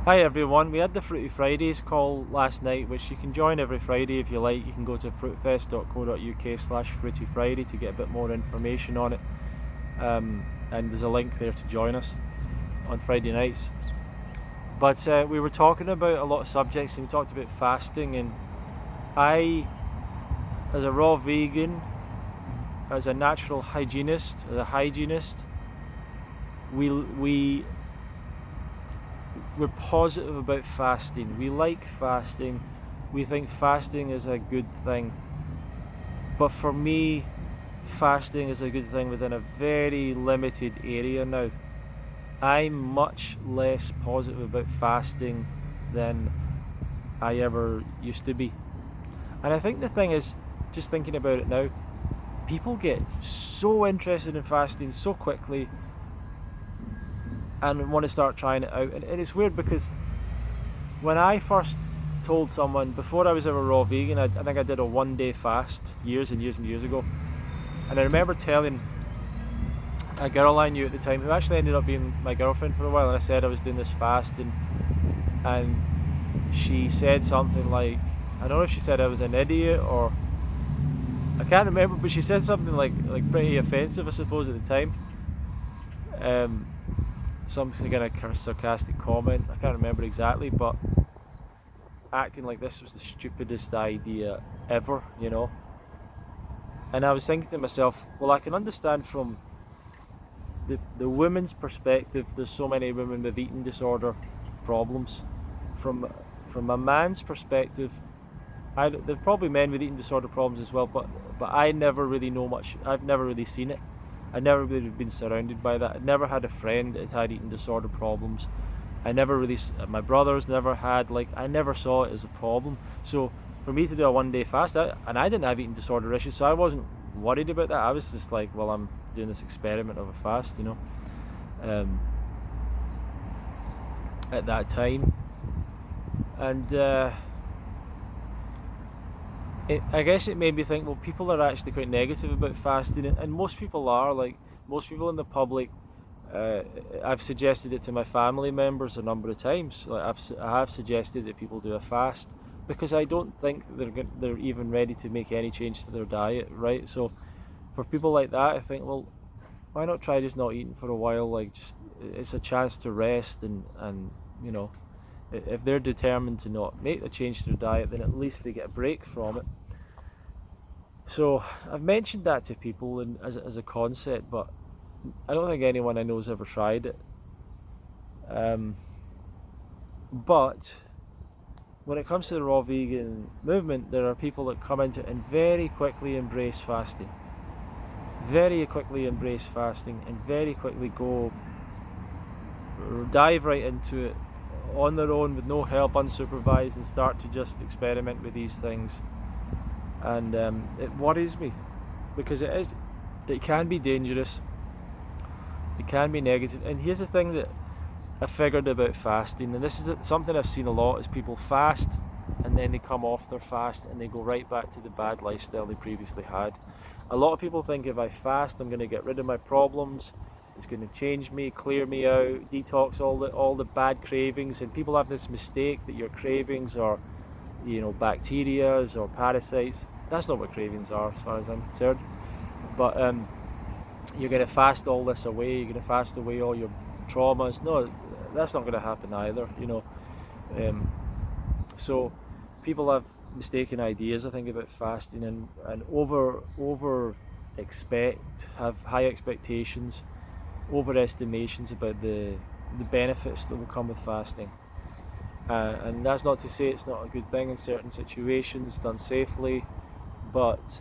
Hi everyone, we had the Fruity Fridays call last night, which you can join every Friday if you like. You can go to fruitfest.co.uk/Fruity Friday to get a bit more information on it. And there's a link there to join us on Friday nights. But we were talking about a lot of subjects, and we talked about fasting. And I, as a raw vegan, as a natural hygienist, as a hygienist, we we're positive about fasting. We like fasting. We think fasting is a good thing. But for me, fasting is a good thing within a very limited area now. I'm much less positive about fasting than I ever used to be. And I think the thing is, just thinking about it now, people get so interested in fasting so quickly and want to start trying it out. And it's weird because when I first told someone, before I was ever raw vegan, I think I did a 1 day fast years and years and years ago. And I remember telling a girl I knew at the time, who actually ended up being my girlfriend for a while, and I said I was doing this fast, and she said something like, I don't know if she said I was an idiot or I can't remember, but she said something like pretty offensive, I suppose, at the time. Um, some kind of sarcastic comment. I can't remember exactly, but acting like this was the stupidest idea ever. And I was thinking to myself, well, I can understand from the women's perspective. There's so many women with eating disorder problems. From from a man's perspective, there's probably men with eating disorder problems as well, but I never really know much. I've never really seen it. I never really been surrounded by that. I never had a friend that had eating disorder problems. I never really, my brothers never had, like, I never saw it as a problem. So for me to do a 1 day fast, and I didn't have eating disorder issues, so I wasn't worried about that. I was just like, well, I'm doing this experiment of a fast, um, at that time. And I guess it made me think, well, people are actually quite negative about fasting, and most people are. Like, most people in the public, uh, I've suggested it to my family members a number of times. Like, I have suggested that people do a fast because I don't think that they're even ready to make any change to their diet, right? So for people like that, I think, well, why not try just not eating for a while? Like, just, it's a chance to rest, and you know, if they're determined to not make the change to their diet, then at least they get a break from it. So I've mentioned that to people and as a concept, but I don't think anyone I know has ever tried it. Um, but when it comes to the raw vegan movement, there are people that come into it and very quickly embrace fasting, and very quickly go dive right into it on their own with no help, unsupervised, and start to just experiment with these things. And it worries me because it can be dangerous, it can be negative. And here's the thing that I figured about fasting, and this is something I've seen a lot: is people fast and then they come off their fast and they go right back to the bad lifestyle they previously had. A lot of people think if I fast, I'm going to get rid of my problems. It's going to change me, clear me out, detox all the bad cravings. And people have this mistake that your cravings are, bacterias or parasites. That's not what cravings are, as far as I'm concerned. But you're going to fast all this away. You're going to fast away all your traumas. No, that's not going to happen either. Um, so people have mistaken ideas, I think, about fasting, and over expect, have high expectations, overestimations about the benefits that will come with fasting. And that's not to say it's not a good thing in certain situations done safely, but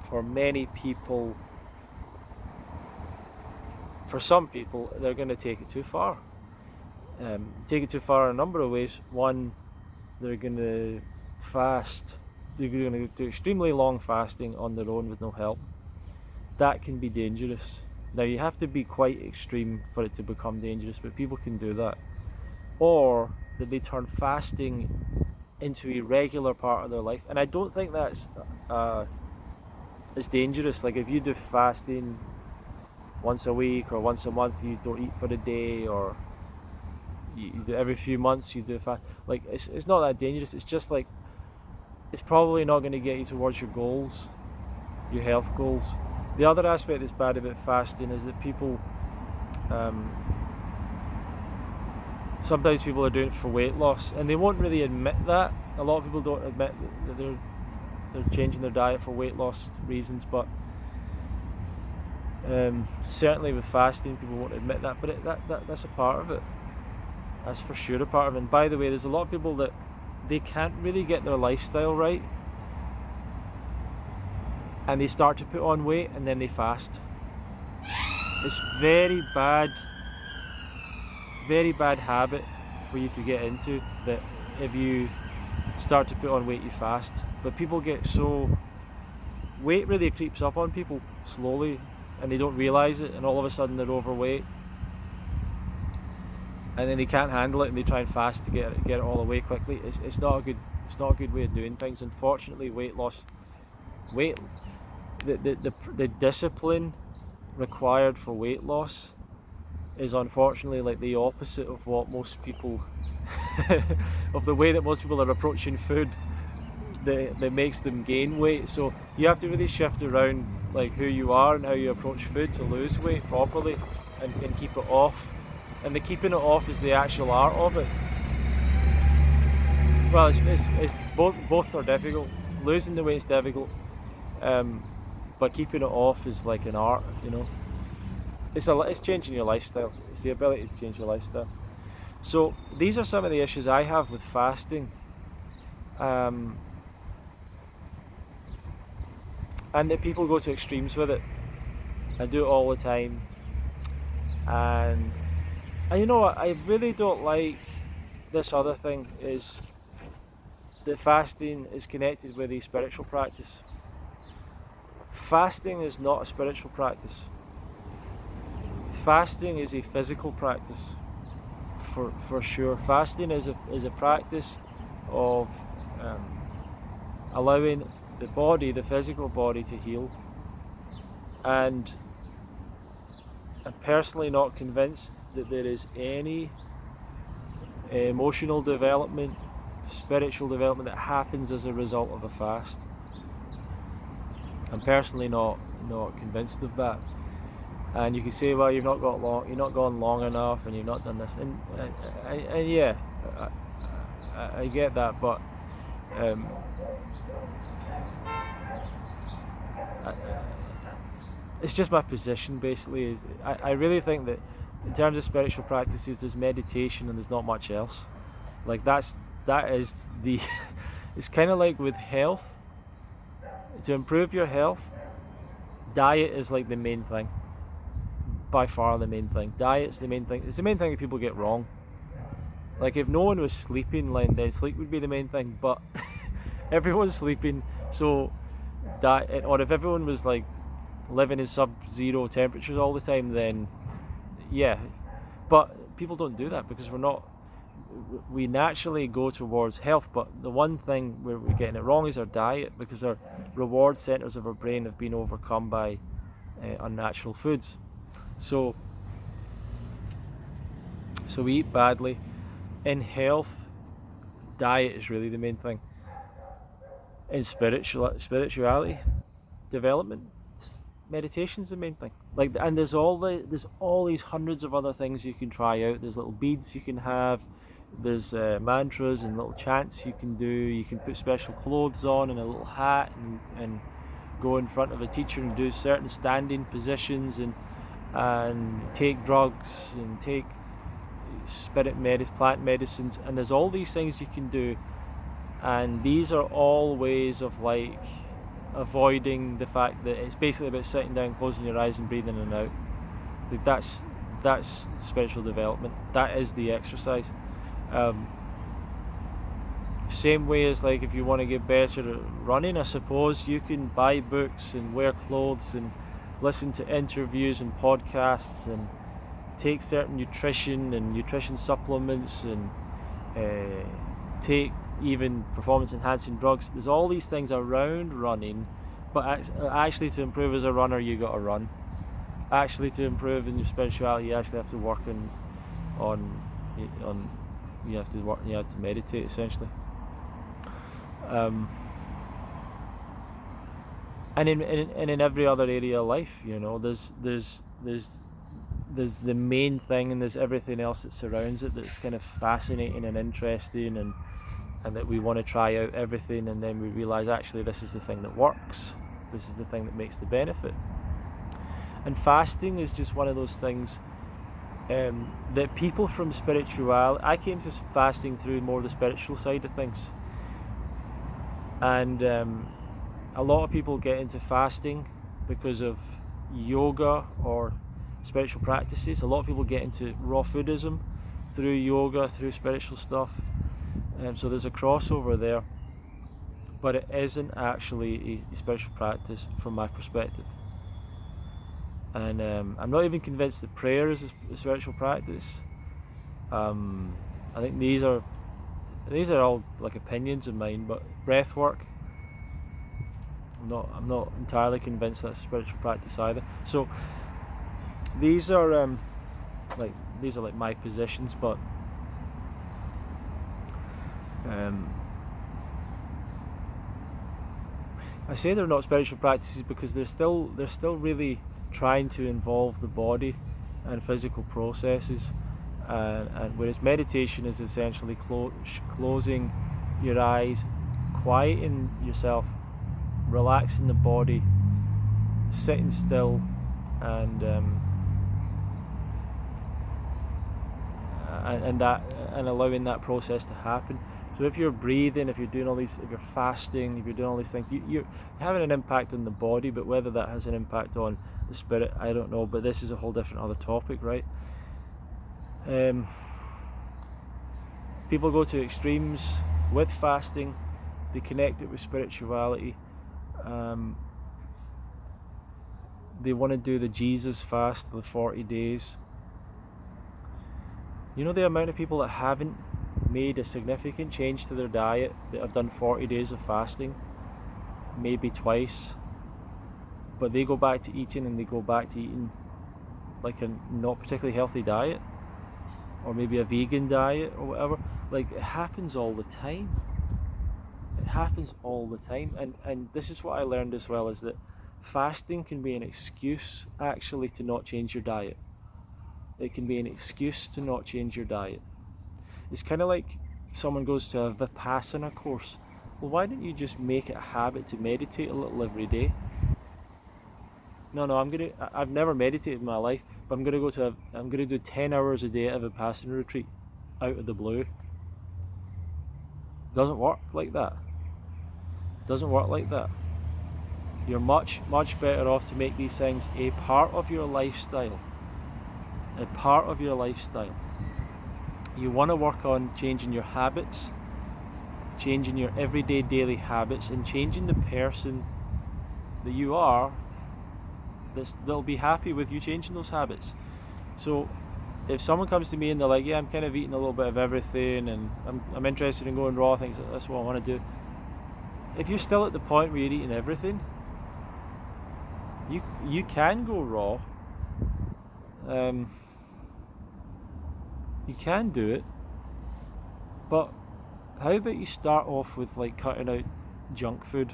for many people, for some people, they're going to take it too far. Take it too far in a number of ways. One, they're going to fast, they're going to do extremely long fasting on their own with no help. That can be dangerous. Now, you have to be quite extreme for it to become dangerous, but people can do that. Or that they turn fasting into a regular part of their life. And I don't think that's as dangerous. Like, if you do fasting once a week or once a month, you don't eat for a day, or you do every few months you do fast. Like it's not that dangerous. It's just like it's probably not going to get you towards your goals, your health goals. The other aspect that's bad about fasting is that people, sometimes people are doing it for weight loss, and they won't really admit that. A lot of people don't admit that they're changing their diet for weight loss reasons, but certainly with fasting, people won't admit that. But that's a part of it. That's for sure a part of it. And by the way, there's a lot of people that they can't really get their lifestyle right, and they start to put on weight and then they fast. It's very bad habit for you to get into, that if you start to put on weight you fast. But people get so, weight really creeps up on people slowly and they don't realise it, and all of a sudden they're overweight, and then they can't handle it and they try and fast to get it all away quickly. It's not a good way of doing things. Unfortunately, the discipline required for weight loss is unfortunately like the opposite of what most people of the way that most people are approaching food, that makes them gain weight. So you have to really shift around like who you are and how you approach food to lose weight properly and keep it off. And the keeping it off is the actual art of it. Well, it's both are difficult. Losing the weight's difficult, but keeping it off is like an art, you know. It's changing your lifestyle. It's the ability to change your lifestyle. So these are some of the issues I have with fasting, and that people go to extremes with it. I do it all the time, and you know what, I really don't like this other thing, is that fasting is connected with a spiritual practice. Fasting is not a spiritual practice. Fasting is a physical practice, for sure. Fasting is a practice of allowing the body, the physical body, to heal. And I'm personally not convinced that there is any emotional development, spiritual development that happens as a result of a fast. I'm personally not convinced of that. And you can say, well, you're not gone long enough, and you've not done this, and yeah, I get that, but it's just my position basically. Is I really think that in terms of spiritual practices, there's meditation and there's not much else. Like that is the it's kind of like with health. To improve your health, diet is like the main thing. By far the main thing. Diet's the main thing. It's the main thing that people get wrong. Like if no one was sleeping, lying dead, sleep would be the main thing, but everyone's sleeping, so diet, or if everyone was like living in sub-zero temperatures all the time, then yeah. But people don't do that because we naturally go towards health, but the one thing where we're getting it wrong is our diet, because our reward centers of our brain have been overcome by unnatural foods. So we eat badly. In health, diet is really the main thing. In spirituality development, meditation's the main thing. Like, and there's all these hundreds of other things you can try out. There's little beads you can have. There's mantras and little chants you can do. You can put special clothes on and a little hat and go in front of a teacher and do certain standing positions and take drugs and take plant medicines, and there's all these things you can do, and these are all ways of like avoiding the fact that it's basically about sitting down, closing your eyes and breathing in and out. Like that's spiritual development. That is the exercise. Same way as like if you want to get better at running, I suppose you can buy books and wear clothes and listen to interviews and podcasts and take certain nutrition supplements and take even performance enhancing drugs. There's all these things around running, but actually to improve as a runner you got to run. Actually to improve in your spirituality you actually have to work on You have to work. You have to meditate essentially. And in every other area of life, there's the main thing, and there's everything else that surrounds it that's kind of fascinating and interesting, and that we want to try out everything, and then we realize actually this is the thing that works, this is the thing that makes the benefit. And fasting is just one of those things that people from spirituality, I came to fasting through more the spiritual side of things, and a lot of people get into fasting because of yoga or spiritual practices. A lot of people get into raw foodism through yoga, through spiritual stuff. So there's a crossover there, but it isn't actually a spiritual practice from my perspective. And I'm not even convinced that prayer is a spiritual practice. I think these are all like opinions of mine, but breath work, I'm not entirely convinced that's a spiritual practice either. So these are like my positions, but I say they're not spiritual practices because they're still really trying to involve the body and physical processes, and whereas meditation is essentially closing your eyes, quieting yourself, relaxing the body, sitting still, and allowing that process to happen. So if you're breathing, if you're doing all these, if you're fasting, if you're doing all these things, you're having an impact on the body, but whether that has an impact on the spirit, I don't know. But this is a whole different other topic, right? People go to extremes with fasting. They connect it with spirituality. They want to do the Jesus fast, the 40 days. You know the amount of people that haven't made a significant change to their diet that have done 40 days of fasting, maybe twice, but they go back to eating, and they go back to eating like a not particularly healthy diet, or maybe a vegan diet or whatever. Like, it happens all the time. It happens all the time. And this is what I learned as well, is that fasting can be an excuse actually to not change your diet. It can be an excuse to not change your diet. It's kind of like someone goes to a Vipassana course. Well, why don't you just make it a habit to meditate a little every day? No, I've never meditated in my life, but I'm gonna do 10 hours a day at a Vipassana retreat out of the blue. It doesn't work like that. It doesn't work like that. You're much better off to make these things a part of your lifestyle. A part of your lifestyle. You want to work on changing your habits, changing your everyday daily habits, and changing the person that you are that'll be happy with you changing those habits. So if someone comes to me and they're like, yeah, I'm kind of eating a little bit of everything, and I'm interested in going raw, things, that's what I want to do. If you're still at the point where you're eating everything, you can go raw. You can do it, but how about you start off with like cutting out junk food,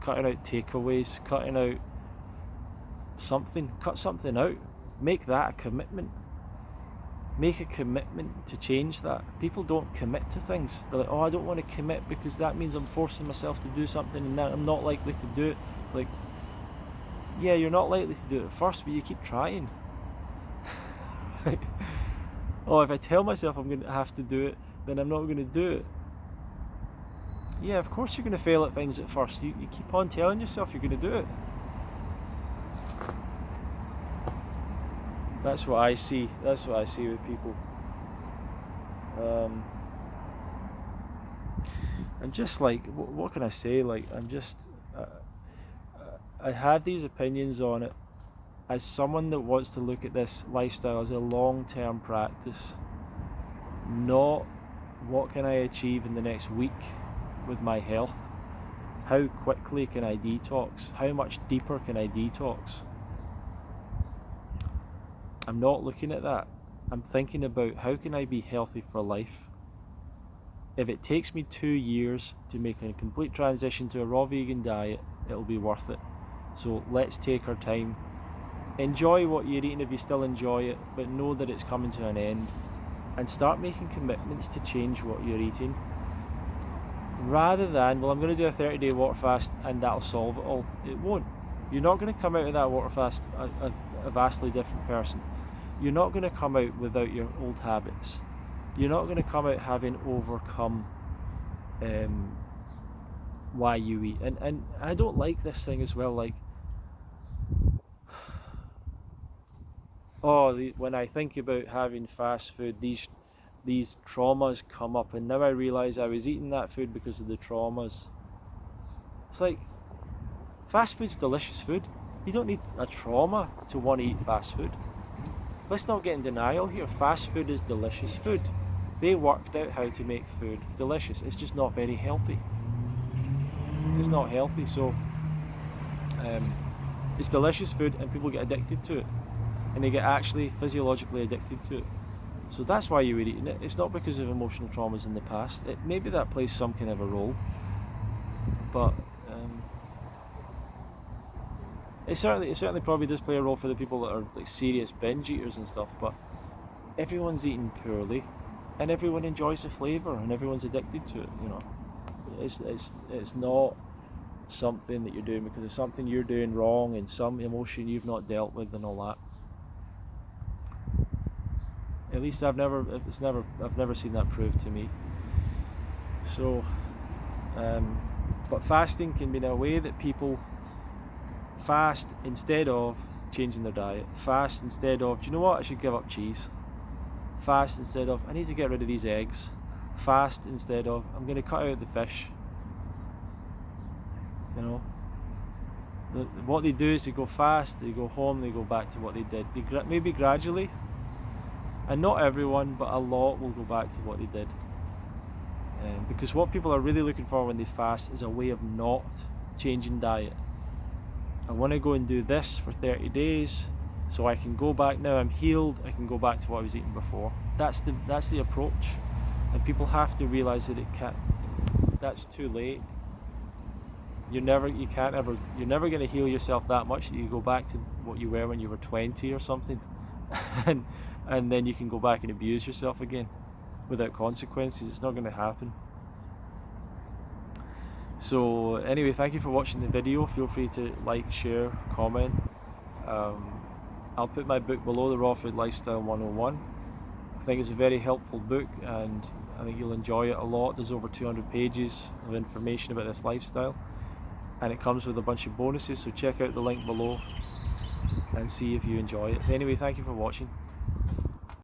cutting out takeaways, cutting out something, cut something out, make that a commitment. Make a commitment to change that. People don't commit to things. They're like, oh, I don't want to commit because that means I'm forcing myself to do something and that I'm not likely to do it. Like, yeah, you're not likely to do it at first, but you keep trying. Oh, if I tell myself I'm going to have to do it, then I'm not going to do it. Yeah, of course you're going to fail at things at first. You keep on telling yourself you're going to do it. That's what I see. That's what I see with people. I'm just like, what can I say? Like, I'm just, I have these opinions on it as someone that wants to look at this lifestyle as a long-term practice, not what can I achieve in the next week with my health. How quickly can I detox? How much deeper can I detox? I'm not looking at that. I'm thinking about how can I be healthy for life. If it takes me 2 years to make a complete transition to a raw vegan diet, it'll be worth it. So let's take our time. Enjoy what you're eating if you still enjoy it, but know that it's coming to an end. And start making commitments to change what you're eating. Rather than, well, I'm going to do a 30-day water fast and that'll solve it all. It won't. You're not going to come out of that water fast a vastly different person. You're not going to come out without your old habits. You're not going to come out having overcome why you eat. And I don't like this thing as well, like, when I think about having fast food, these traumas come up, and now I realise I was eating that food because of the traumas. It's like, fast food's delicious food. You don't need a trauma to want to eat fast food. Let's not get in denial here. Fast food is delicious food. They worked out how to make food delicious. It's just not very healthy. It's not healthy, so it's delicious food and people get addicted to it. And they get actually physiologically addicted to it. So that's why you were eating it. It's not because of emotional traumas in the past. Maybe that plays some kind of a role, but it certainly probably does play a role for the people that are like serious binge eaters and stuff. But everyone's eating poorly, and everyone enjoys the flavour, and everyone's addicted to it. You know, it's not something that you're doing because it's something you're doing wrong and some emotion you've not dealt with and all that. At least I've never seen that proved to me. So, but fasting can be in a way that people fast instead of changing their diet. Fast instead of, do you know what, I should give up cheese. Fast instead of, I need to get rid of these eggs. Fast instead of, I'm going to cut out the fish. You know, what they do is they go fast, they go home, they go back to what they did. Maybe gradually. And not everyone, but a lot will go back to what they did. Because what people are really looking for when they fast is a way of not changing diet. I want to go and do this for 30 days so I can go back, now I'm healed, I can go back to what I was eating before. That's the approach. And people have to realise that that's too late. You're never going to heal yourself that much that you go back to what you were when you were 20 or something. and then you can go back and abuse yourself again without consequences. It's not going to happen. So anyway, thank you for watching the video. Feel free to like, share, comment. I'll put my book below, The Raw Food Lifestyle 101. I think it's a very helpful book and I think you'll enjoy it a lot. There's over 200 pages of information about this lifestyle and it comes with a bunch of bonuses, so check out the link below and see if you enjoy it. Anyway, thank you for watching.